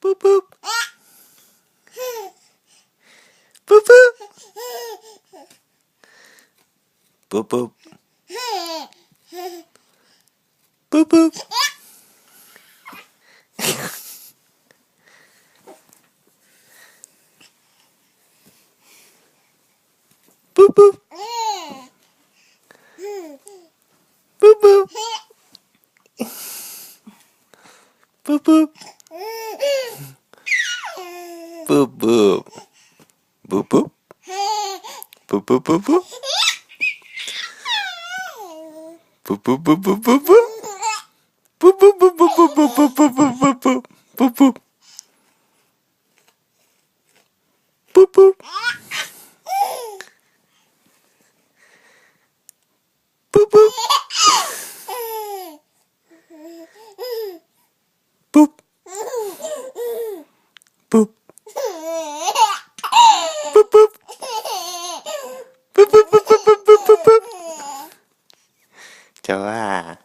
Boop boop. Boop boop. Boop boop. Boop boop. Boop boop. Boop boop. Boop boop. Boop boop. Boop boop. Boop boop boop boop. Boop boop boop boop boop boop. Boop boop boop boop boop boop boop boop boop boop. Boop boop. Boop boop. Boop boop. Boop. Boop. Boop boop. Boop boop boop boop boop boop boop. 좋아.